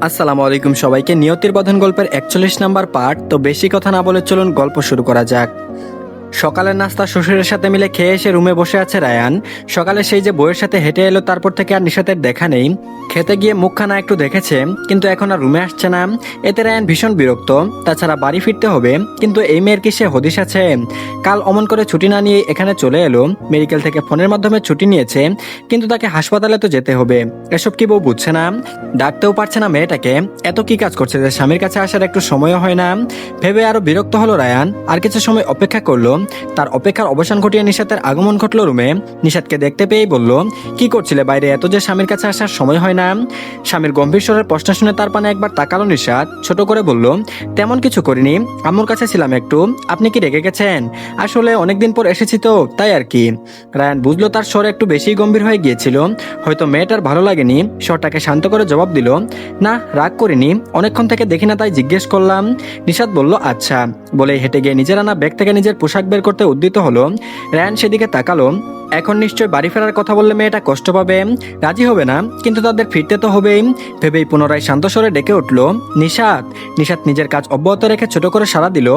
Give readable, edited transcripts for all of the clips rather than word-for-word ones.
আসসালামু আলাইকুম সবাইকে। নিয়তির বধন গল্পের 41 নাম্বার পার্ট। তো বেশি কথা না বলে চলুন গল্প শুরু করা যাক। সকালের নাস্তা শ্বশুরের সাথে মিলে খেয়ে এসে রুমে বসে আছে রায়ান। সকালে সেই যে বউয়ের সাথে হেঁটে এলো, তারপর থেকে আর নিশাতের দেখা নেই। খেতে গিয়ে মুখখানা একটু দেখেছে, কিন্তু এখন আর রুমে আসছে না। এতে রায়ান ভীষণ বিরক্ত। তাছাড়া বাড়ি ফিরতে হবে, কিন্তু এই মেয়ের কি সে হদিশ আছে? কাল অমন করে ছুটি না নিয়ে এখানে চলে এলো। মেডিকেল থেকে ফোনের মাধ্যমে ছুটি নিয়েছে, কিন্তু তাকে হাসপাতালে তো যেতে হবে। এসব কি বউ বুঝছে না? ডাকতেও পারছে না মেয়েটাকে। এত কি কাজ করছে যে স্বামীর কাছে আসার একটু সময়ও হয় না? ভেবে আরো বিরক্ত হলো রায়ান। আর কিছু সময় অপেক্ষা করলো। তার অপেক্ষার অবসান ঘটিয়ে নিশাতের আগমন ঘটলো রুমে। নিশাতকে দেখতে পেয়েই বলল, কি করছিলে বাইরে? এত যে স্বামীর কাছে আসার সময় হয় না? স্বামীর গম্ভীর স্বরের প্রশ্ন শুনে তার পানে একবার তাকালো নিশাত। ছোট করে বলল, তেমন কিছু করিনি, আম্মুর কাছে ছিলাম একটু। আপনি কি রেগে গেছেন? আসলে অনেকদিন পর এসেছি তো, তাই আর কি। রায়ান বুঝলো তার স্বর একটু বেশি গম্ভীর হয়ে গিয়েছিল। হয়তো মেয়েটার ভালো লাগেনি। স্বরটাকে শান্ত করে জবাব দিল, না রাগ করিনি, অনেকক্ষণ থেকে দেখি না তাই জিজ্ঞেস করলাম। নিশাত বলল, আচ্ছা বলে হেঁটে গিয়ে নিজের আনা ব্যাগ থেকে নিজের পোশাক বের করতে উদ্যত হলো। রায়ান সেদিকে তাকালো। এখন নিশ্চয় বাড়ি ফেরার কথা বললে মেয়েটা কষ্ট পাবে, রাজি হবে না, কিন্তু তাদের ফিরতে তো হবেই। ভেবেই পুনরায় শান্ত স্বরে ডেকে উঠল, নিশাত। নিশাত নিজের কাজ অব্যাহত রেখে ছোট করে সাড়া দিল,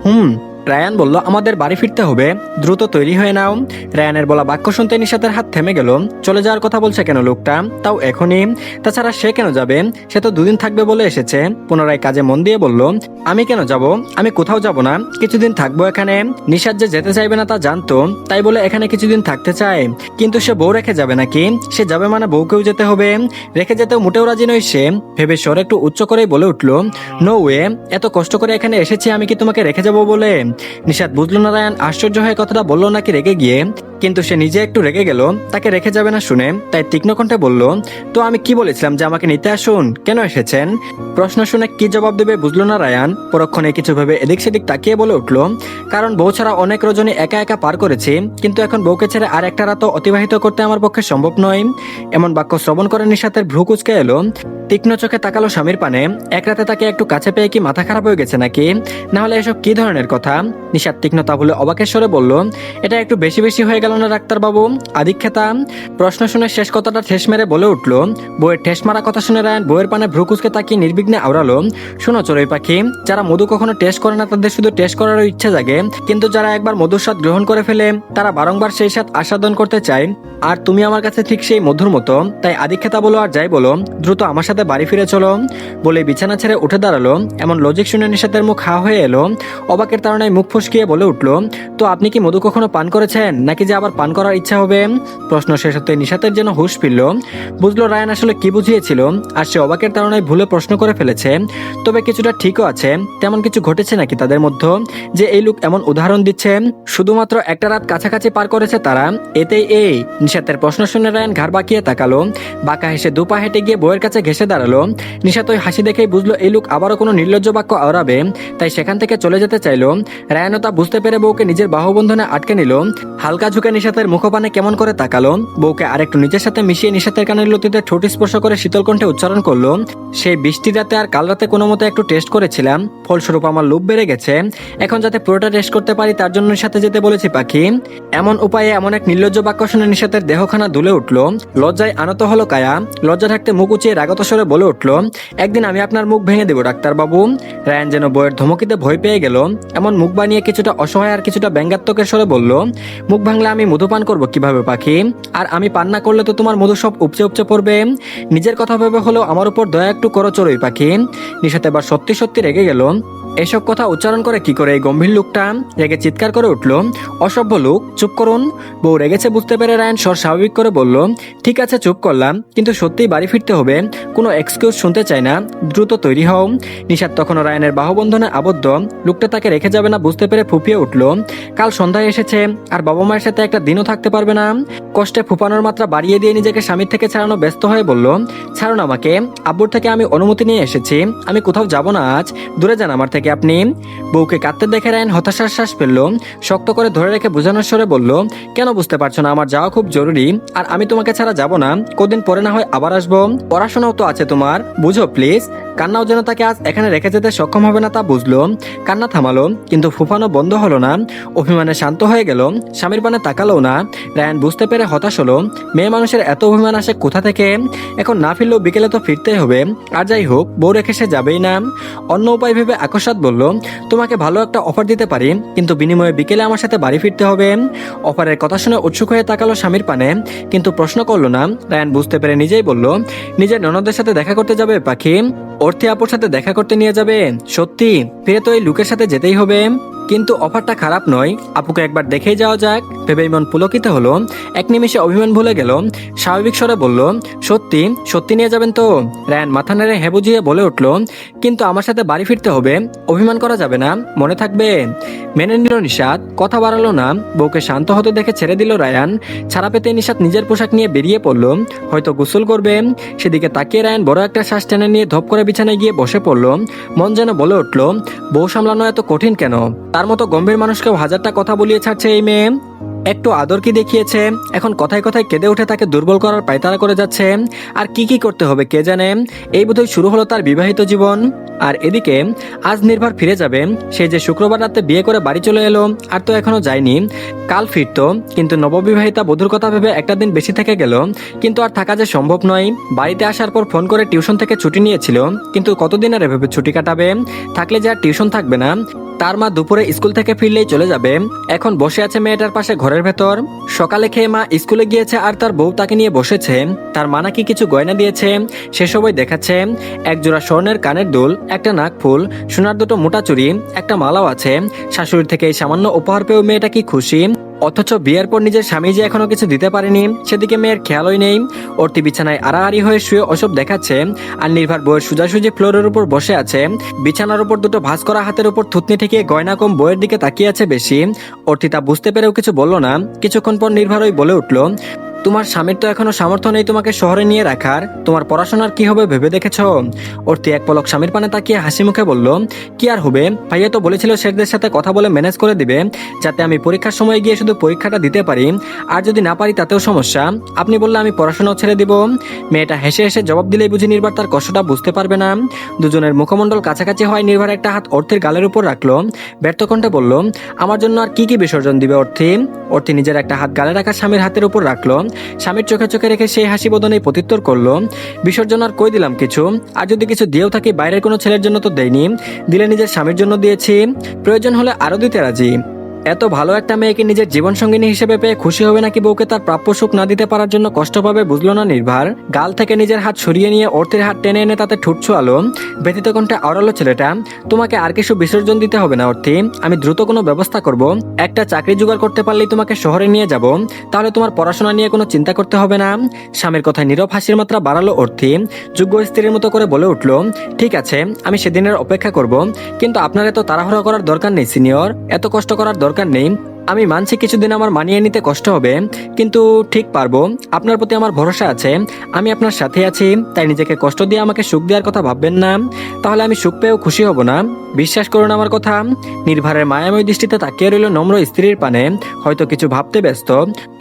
হুম। রায়ান বলল, আমাদের বাড়ি ফিরতে হবে, দ্রুত তৈরি হয়ে নাও। রায়ানের বলা বাক্য শুনতে নিশাতের হাত থেমে গেল। চলে যাওয়ার কথা বলছে কেন লোকটা, তাও এখনই? তাছাড়া সে কেন যাবে? সে তো দুদিন থাকবে বলে এসেছে। পুনরায় কাজে মন দিয়ে বলল, আমি কেন যাব? আমি কোথাও যাব না, কিছুদিন থাকবো এখানে। নিশাত যে যেতে চাইবে না তা জানতো, তাই বলে এখানে কিছুদিন থাকতে চায়। কিন্তু সে বউ রেখে যাবে নাকি? সে যাবে মানে বউকেও যেতে হবে। রেখে যেতেও মোটেও রাজি নয় সে। ভেবে স্বর একটু উচ্চ করেই বলে উঠল, নো ওয়ে, এত কষ্ট করে এখানে এসেছি আমি কি তোমাকে রেখে যাব বলে? নিশাত বুঝলো না রায়ান আশ্চর্য হয়ে কথাটা বললো নাকি রেগে গিয়ে, কিন্তু সে নিজে একটু রেগে গেল তাকে রেখে যাবে না শুনে। তাই তীক্ষ্ণ কণ্ঠে বলল, তো আমি কি বলেছিলাম যে আমাকে নিতে আসুন, কেন এসেছেন? প্রশ্ন শুনে কি জবাব দেবে বুঝলো না রায়ান। পরক্ষণে কিছু ভেবে এদিক সেদিক তাকিয়ে বলে উঠল, কারণ বউ ছাড়া অনেক রজনী একা একা পার করেছি, কিন্তু এখন বউকে ছেড়ে আর একটা রাতও অতিবাহিত করতে আমার পক্ষে সম্ভব নয়। এমন বাক্য শ্রবণ করে নিশাতের ভ্রু কুঁচকে এলো। তীক্ষ্ণ চোখে তাকালো স্বামীর পানে। এক রাতে তাকে একটু কাছে পেয়ে কি মাথা খারাপ হয়ে গেছে নাকি? না হলে এসব কি ধরনের কথা? নিশাত তীক্ষ্ণতা বলে অবাকের স্বরে বলল, এটা একটু বেশি বেশি হয়ে গেল না ডাক্তারবাবু? আদিক্ষেতা। প্রশ্ন শুনে শেষ কথাটা ঠেস মেরে বলে উঠল। বউয়ের ঠেস মারা কথা শুনে রায়ান বউয়ের পানে ভ্রু কুঁচকে তাকিয়ে নির্বিঘ্নে আওড়ালো, শোনো চড়ুই পাখি, যারা মধু কখনো টেস্ট করে না তাদের শুধু টেস্ট করারও ইচ্ছা জাগে, কিন্তু যারা একবার মধুর স্বাদ গ্রহণ করে ফেলে তারা বারংবার সেই স্বাদ আস্বাদন করতে চায়। আর তুমি আমার কাছে ঠিক সেই মধুর মতো। তাই আদিক্ষেতা বলো আর যাই বলো, দ্রুত আমার সাথে বাড়ি ফিরে চলো। বলে বিছানা ছেড়ে উঠে দাঁড়ালো। এমন লজিক শুনে নিশাতের মুখ হা হয়ে এলো। অবাকের তাড়নায় মুখ ফসকিয়ে বলে উঠল, তো আপনি কি মধু কখনো পান করেছেন, নাকি যে আবার পান করার ইচ্ছা হবে? প্রশ্ন শেষ হতে নিশাতের যেন হুঁশ ফিরল। বুঝলো রায়ান আসলে কি বুঝিয়েছিল, আর সে অবাকের তাড়নায় ভুলে প্রশ্ন করে ফেলেছে। তবে কিছুটা ঠিকও আছে। তেমন কিছু ঘটেছে নাকি তাদের মধ্যে, যে এই লোক এমন উদাহরণ দিচ্ছে? শুধুমাত্র একটা রাত কাছাকাছি পার করেছে তারা, এতেই এই? নিশাতের প্রশ্ন শুনে রায়ান ঘাড় বাঁকিয়ে তাকালো। বাঁকা হেসে দুপা হেঁটে গিয়ে বউয়ের কাছে ঘেসে দাঁড়ালো। নিশাত ওই হাসি দেখেই বুঝলো এই লোক আবারও কোনো নির্লজ্জ বাক্য আওড়াবে, তাই সেখান থেকে চলে যেতে চাইলো। রায়ানও তা বুঝতে পেরে বউকে নিজের বাহুবন্ধনে আটকে নিল। হালকা ঝুঁকে নিশাতের মুখপানে কেমন করে তাকালো। বউকে আরেকটু নিজের সাথে মিশিয়ে নিশাতের কানের লতিতে ঠোঁট স্পর্শ করে শীতল কণ্ঠে উচ্চারণ করলো, সেই বৃষ্টি রাতে আর কাল রাতে কোনো মতো একটু টেস্ট করেছিলাম, ফলস্বরূপ আমার লোভ বেড়ে গেছে। এখন যাতে পুরোটা টেস্ট করতে পারি তার জন্য সাথে যেতে বলেছি পাখি। এমন উপায়ে এমন এক নির্লজ্জ বাক্য শুনে নিশাতের দেহখানা দুলে উঠল। লজ্জায় আনত হলো কায়া। লজ্জা থাকতে মুখ উঁচিয়ে রাগত স্বরে বলে উঠল, একদিন আমি আপনার মুখ ভেঙে দেবো ডাক্তারবাবু। রায়ান যেন বইয়ের ধমকিতে ভয় পেয়ে গেল। এমন মুখ বানিয়ে কিছুটা অসহায় আর কিছুটা ব্যঙ্গাত্মকের স্বরে বলল, মুখ ভাঙলে আমি মধু পান করবো কিভাবে পাখি? আর আমি পান না করলে তো তোমার মধু সব উপচে উপচে পড়বে। নিজের কথা ভেবে হলেও আমার উপর দয়া একটু করো চড়ুই পাখি। নিশাত এবার সত্যি সত্যি রেগে গেল। এসব কথা উচ্চারণ করে কি করে এই গম্ভীর লোকটা? রেগে চিৎকার করে উঠল, অসভ্য লোক, চুপ করুন। বউ রেগেছে বুঝতে পেরে রায়ান স্বর স্বাভাবিক করে বলল, ঠিক আছে চুপ করলাম, কিন্তু সত্যিই বাড়ি ফিরতে হবে, কোনো এক্সকিউজ শুনতে চাই না, দ্রুত তৈরি হও। নিশাত তখনও রায়ানের বাহুবন্ধনে আবদ্ধ। লোকটা তাকে রেখে যাবে না বুঝতে পেরে ফুপিয়ে উঠল। কাল সন্ধ্যায় এসেছে, আর বাবা মায়ের সাথে একটা দিনও থাকতে পারবে না। কষ্টে ফুপানোর মাত্রা বাড়িয়ে দিয়ে নিজেকে স্বামীর থেকে ছাড়ানো ব্যস্ত হয়ে বলল, ছাড়ুন আমাকে, আব্বুর থেকে আমি অনুমতি নিয়ে এসেছি, আমি কোথাও যাব না আজ, দূরে যান আমার থেকে আপনি। বউকে কাঁদতে দেখে রায়ান হতাশার শ্বাস ফেললো। শক্ত করে ধরে রেখে বোঝানোর স্বরে বলল, কেন বুঝতে পারছো না আমার যাওয়া খুব জরুরি, আর আমি তোমাকে ছাড়া যাব না, কদিন পরে না হয় আবার আসবো, পড়াশোনাও তো আছে তোমার, বুঝো প্লিজ। কান্নাও যেন তাকে আজ এখানে রেখে যেতে সক্ষম হবে না তা বুঝলো। কান্না থামালো, কিন্তু ফুফানো বন্ধ হলো না। অভিমানে শান্ত হয়ে গেল, স্বামীর পানে তাকালো না। রায়ান বুঝতে পেরে হতাশ হলো, মেয়ে মানুষের এত অভিমান আসে কোথা থেকে। এখন না ফিরলেও বিকেলে তো ফিরতেই হবে, আর যাই হোক বউ রেখে সে যাবেই না। অন্য উপায় ভেবে আকস্মাৎ বলল, তোমাকে ভালো একটা অফার দিতে পারি, কিন্তু বিনিময়ে বিকেলে আমার সাথে বাড়ি ফিরতে হবে। অফারের কথা শুনে উৎসুক হয়ে তাকালো স্বামীর পানে, কিন্তু প্রশ্ন করলো না। রায়ান বুঝতে পেরে নিজেই বলল, নিজের ননদের সাথে দেখা করতে যাবে পাখি? অর্থী আপুর সাথে দেখা করতে নিয়ে যাবে? সত্যি? ফিরে তো এই লুকের সাথে যেতেই হবে। কিন্তু অফারটা খারাপ নয়, আপুকে একবার দেখেই যাওয়া যাক। ভেবেই মন পুলকিত হলো, এক নিমিষে অভিমান ভুলে গেল। স্বাভাবিক স্বরে বলল, সত্যি? সত্যি নিয়ে যাবেন তো? রায়ান মাথা নেড়ে হ্যাঁ বুঝিয়ে বলে উঠল, কিন্তু আমার সাথে বাড়ি ফিরতে হবে, অভিমান করা যাবে না, মনে থাকবে? মেনে নিল নিশাত, কথা বাড়ালো না। বউকে শান্ত হতে দেখে ছেড়ে দিল রায়ান। ছাড়া পেতে নিশাত নিজের পোশাক নিয়ে বেরিয়ে পড়ল, হয়তো গোসল করবে। সেদিকে তাকিয়ে রায়ান বড় একটা শ্বাস টেনে নিয়ে ধপ করে বিছানায় গিয়ে বসে পড়ল। মন যেন বলে উঠল, বউ সামলানো এত কঠিন কেন? তার মতো গম্ভীর মানুষকেও হাজারটা কথা বলিয়ে ছাড়ছে এই মেয়ে। একটু আদর কি দেখিয়েছে, এখন কথায় কথায় কেঁদে উঠে তাকে দুর্বল করার পায়তারা করে যাচ্ছে। আর কি কি করতে হবে কে জানে। এই বোধহয় শুরু হলো তার বিবাহিত জীবন। আর এদিকে আজ নির্ভর ফিরে যাবে। সে যে শুক্রবার রাতে বিয়ে করে বাড়ি চলে এলো, আর তো এখনো যায়নি। কাল ফিরতো, কিন্তু নববিবাহিতা বধূর কথা ভেবে একটা দিন বেশি থেকে গেল। কিন্তু আর থাকা যে সম্ভব নয়। বাড়িতে আসার পর ফোন করে টিউশন থেকে ছুটি নিয়েছিল, কিন্তু কতদিন আর এভাবে ছুটি কাটাবে? থাকলে যে আর টিউশন থাকবে না। তার মা দুপুরে স্কুল থেকে ফিরলেই চলে যাবে। এখন বসে আছে মেয়েটার পাশে ঘরের ভেতর। সকালে খেয়ে মা স্কুলে গিয়েছে, আর তার বউ তাকে নিয়ে বসেছে। তার মা নাকি কিছু গয়না দিয়েছে, সেসবই দেখাচ্ছে। এক জোড়া স্বর্ণের কানের দুল, একটা নাকফুল, সোনার দুটো মোটা চুড়ি, একটা মালাও আছে। শাশুড়ির থেকে এই সামান্য উপহার পেয়েও মেয়েটা কি খুশি। অথচ বিয়ের পর নিজের স্বামী যে এখনো কিছু দিতে পারেনি, সেদিকে মেয়ের খেয়ালই নেই। অর্তি বিছানায় আড়াআড়ি হয়ে শুয়ে ওসব দেখাচ্ছে, আর নির্ভর বইয়ের সোজাসুজি ফ্লোরের উপর বসে আছে। বিছানার উপর দুটো ভাঁজ করা হাতের উপর থুতনি ঠেকিয়ে গয়না কম বইয়ের দিকে তাকিয়ে আছে বেশি। অর্তি তা বুঝতে পেরেও কিছু বলল না। কিছুক্ষণ পর নির্ভরই বলে উঠল, তোমার স্বামীর তো এখনো সামর্থ্য নেই তোমাকে শহরে নিয়ে রাখার, তোমার পড়াশোনার কি হবে ভেবে দেখেছো? অর্তি এক পলক স্বামীর পানে তাকিয়ে হাসি মুখে বলল, কি আর হবে, ভাইয়া তো বলেছিল শেঠদের সাথে কথা বলে ম্যানেজ করে দিবে, যাতে আমি পরীক্ষার সময় গিয়ে শুধু পরীক্ষাটা দিতে পারি, আর যদি না পারি তাতেও সমস্যা, আপনি বললে আমি পড়াশোনাও ছেড়ে দিব। মেয়েটা হেসে হেসে জবাব দিলেই বুঝি নির্ভর তার কষ্টটা বুঝতে পারবে না। দুজনের মুখমণ্ডল কাছাকাছি হয় নির্ভর একটা হাত অর্থের গালের উপর রাখলো, ব্যর্থ কণ্ঠে বলল, আমার জন্য আর কি কি বিসর্জন দিবে অর্থী? অর্থী নিজের একটা হাত গালে রাখা স্বামীর হাতের উপর রাখলো। স্বামীর চোখে চোখে রেখে সেই হাসি বদনে প্রত্যুত্তর করলো, বিসর্জন আর কই দিলাম কিছু, আর যদি কিছু দিয়েও থাকি বাইরের কোনো ছেলের জন্য তো দেইনি, দিলে নিজের স্বামীর জন্য দিয়েছি, প্রয়োজন হলে আরো দিতে রাজি। এত ভালো একটা মেয়েকে নিজের জীবন সঙ্গিনী হিসেবে পেয়ে খুশি হবে নাকি বউকে তার প্রাপ্য সুখ না দিতে পারার জন্য কষ্ট পাবে বুঝলো না নির্ভর। গাল থেকে নিজের হাত সরিয়ে নিয়ে অর্থের হাত টেনে এনে তাতে ঠুট ছোঁয়ালো। ব্যথিত কণ্ঠে আওড়ালো ছেলেটা, তোমাকে আর কিছু বিসর্জন দিতে হবে না অর্থী, আমি দ্রুত কোনো ব্যবস্থা করব। একটা চাকরি জোগাড় করতে পারলেই তোমাকে শহরে নিয়ে যাব, তাহলে তোমার পড়াশোনা নিয়ে কোনো চিন্তা করতে হবে না। স্বামীর কথায় নীরব হাসির মাত্রা বাড়ালো অর্থী। যোগ্য স্ত্রীর মতো করে বলে উঠলো, ঠিক আছে আমি সেদিনের অপেক্ষা করব, কিন্তু আপনার এত তাড়াহুড়া করার দরকার নেই সিনিয়র, এত কষ্ট করার দরকার নেই। আমি মানছি কিছুদিন আমার মানিয়ে নিতে কষ্ট হবে, কিন্তু ঠিক পারবো। আপনার প্রতি আমার ভরসা আছে, আমি আপনার সাথে আছি, তাই নিজেকে কষ্ট দিয়ে আমাকে সুখ দেওয়ার কথা ভাববেন না, তাহলে আমি সুখ পেয়েও খুশি হব না। বিশ্বাস করুন আমার কথা। নির্ভরের মায়াময় দৃষ্টিতে তাকিয়ে রইল নম্র স্ত্রীর পানে, হয়তো কিছু ভাবতে ব্যস্ত।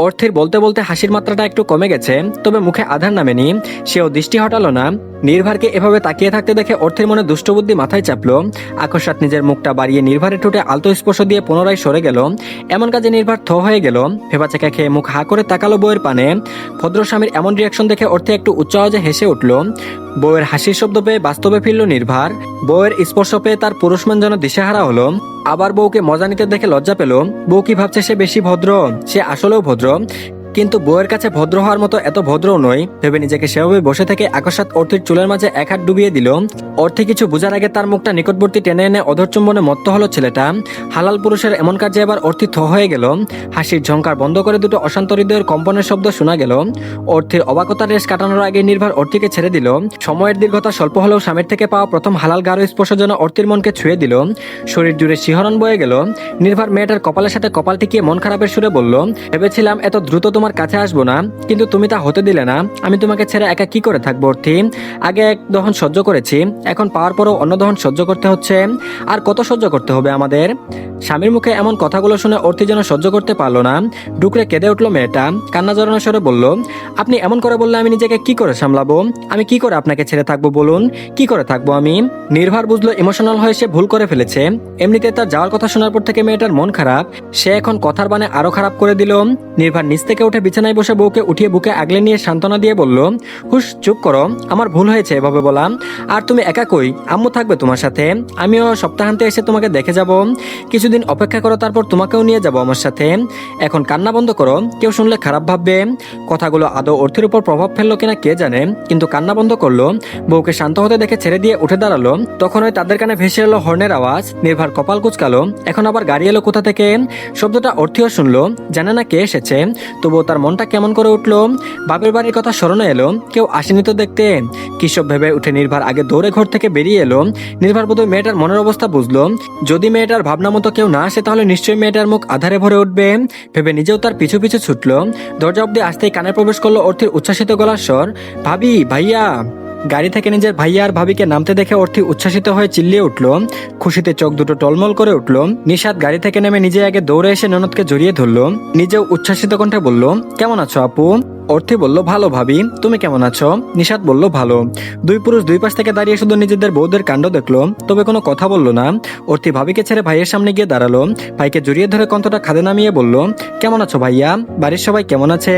অর্থের বলতে বলতে হাসির মাত্রাটা একটু কমে গেছে, তবে মুখে আধার নামেনি। সেও দৃষ্টি হটালো না। নির্ভরকে এভাবে তাকিয়ে থাকতে দেখে অর্থের মনে দুষ্টবুদ্ধি মাথায় চাপলো। আকস্মাৎ নিজের মুখটা বাড়িয়ে নির্ভরের ঠোঁটে আলতো স্পর্শ দিয়ে পুনরায় সরে গেল। এমন কাজে নির্ভর থ হয়ে গেল। ফেবাচেকা খেয়ে মুখ হা করে তাকালো বউয়ের পানে। ভদ্র স্বামীর এমন রিয়াকশন দেখে অর্থে একটু উচ্চ আওয়াজে হেসে উঠল। বউয়ের হাসির শব্দ পেয়ে বাস্তবে ফিরল নির্ভর। বউয়ের স্পর্শ পেয়ে তার পুরুষমান যেন দিশেহারা হলো। আবার বউকে মজা নিতে দেখে লজ্জা পেল। বউ কি ভাবছে সে বেশি ভদ্র? সে আসলেও ভদ্র, কিন্তু বউয়ের কাছে ভদ্র হওয়ার মতো এত ভদ্রও নয়। ভেবে নিজেকে সেভাবে বসে থেকে আকস্মাৎ অর্থের চুলের মাঝে এক হাত ডুবিয়ে দিল। অর্থে কিছু বোঝার আগে তার মুখটা নিকটবর্তী টেনে এনে অধর চুম্বনে মত্ত হলো ছেলেটা। হালাল পুরুষের এমন কাজে এবার অর্থি থ হয়ে গেল। হাসির ঝংকার বন্ধ করে দুটো অশান্ত হৃদয়ের কম্পনের শব্দ শোনা গেল। অর্থের অবাকতার রেশ কাটানোর আগে নির্ভর অর্থিকে ছেড়ে দিল। সময়ের দীর্ঘতা স্বল্প হলেও স্বামীর থেকে পাওয়া প্রথম হালাল গাঢ় স্পর্শ যেন অর্থির মনকে ছুঁয়ে দিল। শরীর জুড়ে শিহরণ বয়ে গেল। নির্ভর মেয়েটার কপালের সাথে কপাল টিকিয়ে মন খারাপের সুরে বলল, ভেবেছিলাম এত দ্রুত তোমার কাছে আসবো না, কিন্তু তুমি তা হতে দিলে না। আমি তোমাকে ছেড়ে একা কি করে থাকবো অর্থি? আগে এক দহন সহ্য করেছি, এখন পাওয়ার পরও অন্য দহন সহ্য করতে হচ্ছে। আর কত সহ্য করতে হবে আমাদের? স্বামীর মুখে এমন কথাগুলো শুনে অর্থি যেন সহ্য করতে পারলো না, ডুকরে কেঁদে উঠলো মেয়েটা। কান্না জড়ানো স্বরে বলল, আপনি এমন করে বললে আমি নিজেকে কি করে সামলাবো? আমি কি করে আপনাকে ছেড়ে থাকবো বলুন? কি করে থাকবো আমি? নির্ভার বুঝলো ইমোশনাল হয়ে সে ভুল করে ফেলেছে। এমনিতে তার যাওয়ার কথা শোনার পর থেকে মেয়েটার মন খারাপ, সে এখন কথার বানে আরো খারাপ করে দিল। নির্ভার নিচ থেকে উঠে বিছানায় বসে বউকে উঠিয়ে বুকে আগলে নিয়ে সান্ত্বনা দিয়ে বলল, হুশ, চুপ করো, আমার ভুল হয়েছে এভাবে বললাম। আর তুমি একা কই? আম্মু থাকবে তোমার সাথে, আমিও সপ্তাহান্তে এসে তোমাকে দেখে যাব। কিছুদিন অপেক্ষা করো, তারপর তোমাকেও নিয়ে যাব আমার সাথে। এখন কান্না বন্ধ করো, কেউ শুনলে খারাপ ভাববে। কথাগুলো আদৌ অর্থের উপর প্রভাব ফেললো কিনা কে জানে, কিন্তু কান্না বন্ধ করলো। বউকে শান্ত হতে দেখে ছেড়ে দিয়ে উঠে দাঁড়ালো। তখন ওই তাদের কানে ভেসে এলো হর্নের আওয়াজ। নির্ভার কপাল কুচকালো, এখন আবার গাড়ি এলো কোথা থেকে? শব্দটা অর্থীয় শুনলো, জানে না কে এসেছে, তবুও তার মনটা কেমন করে উঠলো। বাপের বাড়ির কথা স্মরণে এলো, কেউ আসেনি তো দেখতে। কিসব ভেবে উঠে নির্ভার আগে দৌড়ে ঘর থেকে বেরিয়ে এলো। নির্ভার বোধহয় মেয়েটার মনের অবস্থা বুঝলো, যদি মেয়েটার ভাবনা মতো কেউ না আসে তাহলে নিশ্চয়ই মেয়েটার মুখ আধারে ভরে উঠবে। ভেবে নিজেও তার পিছু পিছু ছুটলো। দরজা অব্দি আসতেই কানে প্রবেশ করলো অর্থীর উচ্ছ্বাসিত গলার স্বর, ভাবি, ভাইয়া। গাড়ি থেকে নিজের ভাইয়া আর ভাবিকে নামতে দেখে অর্থী উচ্ছ্বাসিত হয়ে চিল্লিয়ে উঠলো। খুশিতে চোখ দুটো টলমল করে উঠলো। নিশাদ গাড়ি থেকে নেমে নিজে আগে দৌড়ে এসে ননদকে জড়িয়ে ধরলো। নিজেও উচ্ছ্বাসিত কণ্ঠে বলল, কেমন আছো আপু? অর্থী বলল, ভালো ভাবি, তুমি কেমন আছো? নিশাদ বলল, ভালো। দুই পুরুষ দুই পাশ থেকে দাঁড়িয়ে শুধু নিজেদের বউদের কাণ্ড দেখলো, তবে কোনো কথা বললো না। অর্থী ভাবিকে ছেড়ে ভাইয়ের সামনে গিয়ে দাঁড়ালো। ভাইকে জড়িয়ে ধরে কণ্ঠটা খাদে নামিয়ে বলল, কেমন আছো ভাইয়া? বাড়ির সবাই কেমন আছে?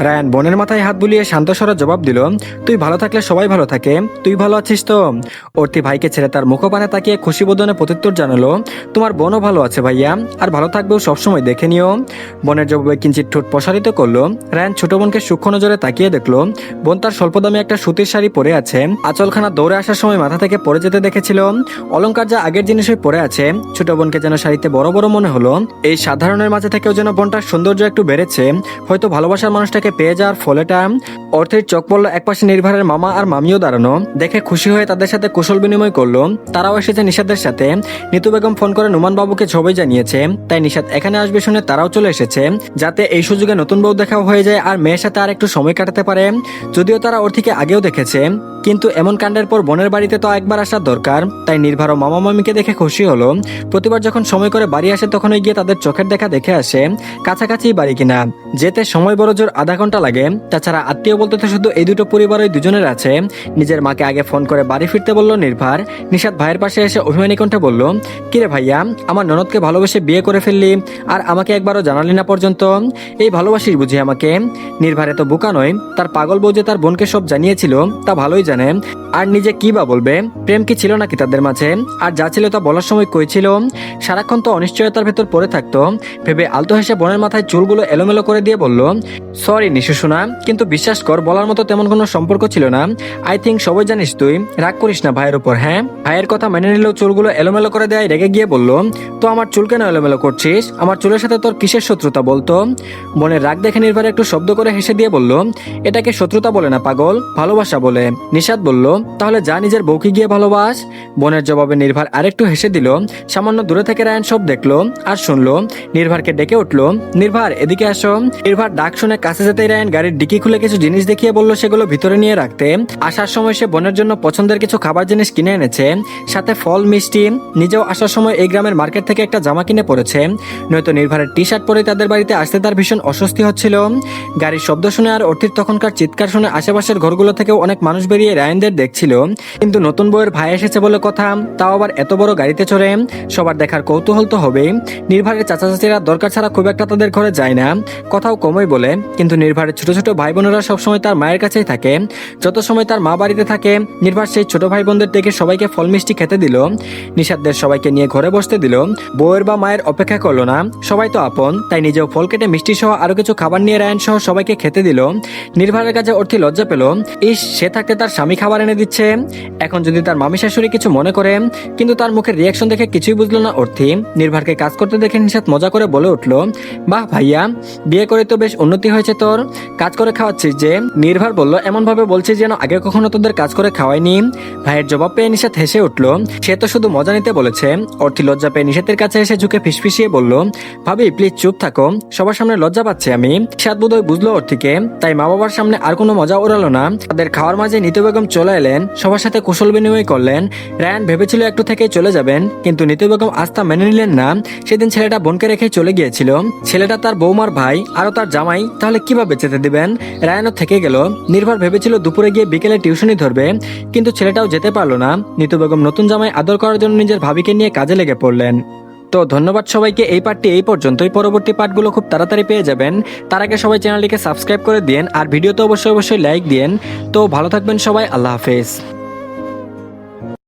রায়ান বোনের মাথায় হাত বুলিয়ে শান্ত স্বরে জবাব দিল, তুই ভালো থাকলে সবাই ভালো থাকে, তুই ভালো আছিস তো? অর্থী ভাইকে ছেড়ে তার মুখপানে তাকিয়ে খুশি বোধনে প্রত্যুত্তর জানালো, তোমার বোনও ভালো আছে ভাইয়া, আর ভালো থাকবেও সবসময় দেখে নিও। বোনের জবাবে কিঞ্চিত ঠোঁট প্রসারিত করলো। রায়ান ছোট বোনকে সূক্ষ্ম নজরে তাকিয়ে দেখলো। বোন তার স্বল্প দামে একটা সুতির শাড়ি পরে আছে। আঁচলখানা দৌড়ে আসার সময় মাথা থেকে পড়ে যেতে দেখেছিল। অলংকার যা আগের জিনিসই পরে আছে। ছোট বোনকে যেন শাড়িতে বড় বড় মনে হলো। এই সাধারণের মাঝে থেকেও যেন বোনটার সৌন্দর্য একটু বেড়েছে, হয়তো ভালোবাসার মানুষটাকে পেয়ে যাওয়ার ফলেটা। অর্থের চোখ পড়ল একপাশে নির্ভারের মামা আর মামিও দাঁড়ানো, দেখে খুশি হয়ে তাদের সাথে কুশল বিনিময় করলো। তারাও এসেছে নিশাদের সাথে। নিতু বেগম ফোন করে নুমান বাবুকে সবাই জানিয়েছে, তাই নিশাদ এখানে আসবে শুনে তারাও চলে এসেছে, যাতে এই সুযোগে নতুন বউ দেখাও হয়ে যায় আর মেয়ের সাথে আর একটু সময় কাটাতে পারে। যদিও তারা অর্থীকে আগেও দেখেছে, কিন্তু এমন কাণ্ডের পর বোনের বাড়িতে তো একবার আসার দরকার। তাই নির্ভার ও মামা মামিকে দেখে খুশি হলো। প্রতিবার যখন সময় করে বাড়ি আসে তখনই গিয়ে তাদের চোখের দেখা দেখে আসে কাছাকাছি বাড়ি কিনা। যেতে সময় বড় জোর আধা ঘন্টা লাগে। তাছাড়া আত্মীয় বলতে তো শুধু এই দুটো পরিবার ওই দুজনের আছে। নিজের মাকে আগে ফোন করে বাড়ি ফিরতে বলল নির্ভার। নিশাদ ভাইয়ের পাশে এসে অভিমানী কণ্ঠে বলল, কিরে ভাইয়া, আমার ননদকে ভালোবেসে বিয়ে করে ফেললি, আর আমাকে একবারও জানালি না পর্যন্ত। এই ভালোবাসিস বুঝি আমাকে? নির্ভার এত বোকা নয়, তার পাগল বউ যে তার বোনকে সব জানিয়েছিল তা ভালোই জানে। আর নিজে কি বা বলবে? প্রেম কি ছিল নাকি তাদের মাঝে? আর যা ছিল তা বলার সময় কই ছিল? সারাক্ষণ তো অনিশ্চয়তার ভেতর পড়ে থাকতো। ভেবে আলতো হেসে বোনের মাথায় চুলগুলো এলোমেলো করে দিয়ে বলল, সরি নিশু সোনা, কিন্তু বিশ্বাস কর বলার মতো তেমন কোনো সম্পর্ক ছিল না। আই থিঙ্ক সবাই জানিস তুই। রাগ করিস না ভাইয়ের উপর। হ্যাঁ, ভাইয়ের কথা মেনে নিলেও চুলগুলো এলোমেলো করে দেয় রেগে গিয়ে বলল, তো আমার চুল কেন এলোমেলো করছিস? আমার চুলের সাথে তোর কিসের শত্রুতা বলতো? বোনের রাগ দেখে নির্ভর একটু শব্দ করে হেসে দিয়ে বলল, এটাকে শত্রুতা বলে না পাগল, ভালোবাসা বলে। নিশাদ বলল, তাহলে যা নিজের বউকে গিয়ে ভালোবাস। বোনের জবাবে নির্ভার আরেকটু হেসে দিল। সামান্য দূরে থেকে রায়ান সব দেখলো আর শুনলো। নির্ভারকে ডেকে উঠলো, নির্ভার এদিকে আসো। নির্ভার ডাক শুনে কাছে যেতেই রায়ান গাড়ির ডিকি খুলে কিছু জিনিস দেখিয়ে বলল সেগুলো ভিতরে নিয়ে রাখতে। আসার সময় সে বোনের জন্য পছন্দের কিছু খাবার জিনিস কিনে এনেছে, সাথে ফল মিষ্টি। নিজেও আসার সময় এই গ্রামের মার্কেট থেকে একটা জামা কিনে পড়েছে, নয়তো নির্ভারের টি শার্ট পরে তাদের বাড়িতে আসতে তার ভীষণ অস্বস্তি হচ্ছিল। গাড়ির শব্দ শুনে আর অর্থির তখনকার চিৎকার শুনে আশেপাশের ঘরগুলো থেকেও অনেক মানুষ বেরিয়ে রায়ানদের দেখছিল। কিন্তু নতুন বউয়ের ভাই এসেছে বলে কথা, তাও আবার এত বড় গাড়িতে চড়ে। সবার দেখার কৌতূহল তো হবেই। নির্ভারের চাচা চাচিরা দরকার ছাড়া খুব একটা তাদের ঘরে যায় না, কথাও কমই বলে। কিন্তু নির্ভারের ছোট ছোট ভাই বোনেরা সবসময় তার মায়ের কাছেই থাকে। যত সময় তার মা বাড়িতে থাকে, নির্ভার সেই ছোট ভাই বোনদের ডেকে সবাইকে ফল মিষ্টি খেতে দিল। নিশাদদের সবাইকে নিয়ে ঘরে বসতে দিল। বউয়ের বা মায়ের অপেক্ষা করলো না, সবাই তো আপন, তাই নিজেও ফল কেটে মিষ্টি সহ আরো কিছু খাবার নিয়ে রায়ান সহ সবাইকে খেতে দিল। নির্ভারের কাছে অর্থী লজ্জা পেল। ইস, সে থাকতে তার স্বামী খাবার এনে দিচ্ছে, এখন যদি তার মামি শাশুড়ি কিছু মনে করে। কিন্তু তার মুখের রিয়াকশন দেখে কিছুই বুঝলো না অর্থী। নির্ভারকে কাজ করতে দেখে নিশাদ মজা করে বলে উঠল, বাহ ভাইয়া, বিয়ে করে তো বেশ উন্নতি হয়েছে তোর, কাজ করে খাওয়াচ্ছিস যে। নির্ভার বলল, এমন ভাবে বলছিস যেন আগে কখনো তোদের কাজ করে খাওয়াইনি। ভাইয়ের জবাব পেয়ে নিশাত হেসে উঠল। সে তো শুধু মজা নিতে বলেছে। অর্থি লজ্জা পেয়ে নিশাতের কাছে এসে ঝুঁকে ফিসফিসিয়ে বলল, ভাবি প্লিজ চুপ থাকো, সবার সামনে লজ্জা পাচ্ছি আমি। নিশাত বোধহয় বুঝলো অর্থিকে, তাই মা বাবার সামনে আর কোনো মজা ওড়ালো না। তাদের খাওয়ার মাঝে নিতু বেগম চলে এলেন, সবার সাথে কুশল বিনিময় করলেন। রায়ান ভেবেছিল একটু থেকেই চলে যাবেন, কিন্তু নিতু বেগম আস্থা মেনে নিলেন না। সেদিন ছেলেটা বোনকে রেখে চলে গিয়েছিল, ছেলেটা তার বৌমার ভাই আরও তার জামাই, তাহলে কিভাবে যেতে দিবেন? রায়ানও থেকে গেল। নির্ভর ভেবেছিল দুপুরে গিয়ে বিকেলে টিউশনি ধরবে, কিন্তু ছেলেটাও যেতে পারলো না। নিতু বেগম নতুন জামাই আদর করার জন্য নিজের ভাবিকে নিয়ে কাজে লেগে পড়লেন। তো ধন্যবাদ সবাইকে, এই পার্টটি এই পর্যন্তই। পরবর্তী পার্টগুলো খুব তাড়াতাড়ি পেয়ে যাবেন। তার আগে সবাই চ্যানেলটিকে সাবস্ক্রাইব করে দিন, আর ভিডিওতে অবশ্যই লাইক দিন। তো ভালো থাকবেন সবাই, আল্লাহ হাফেজ।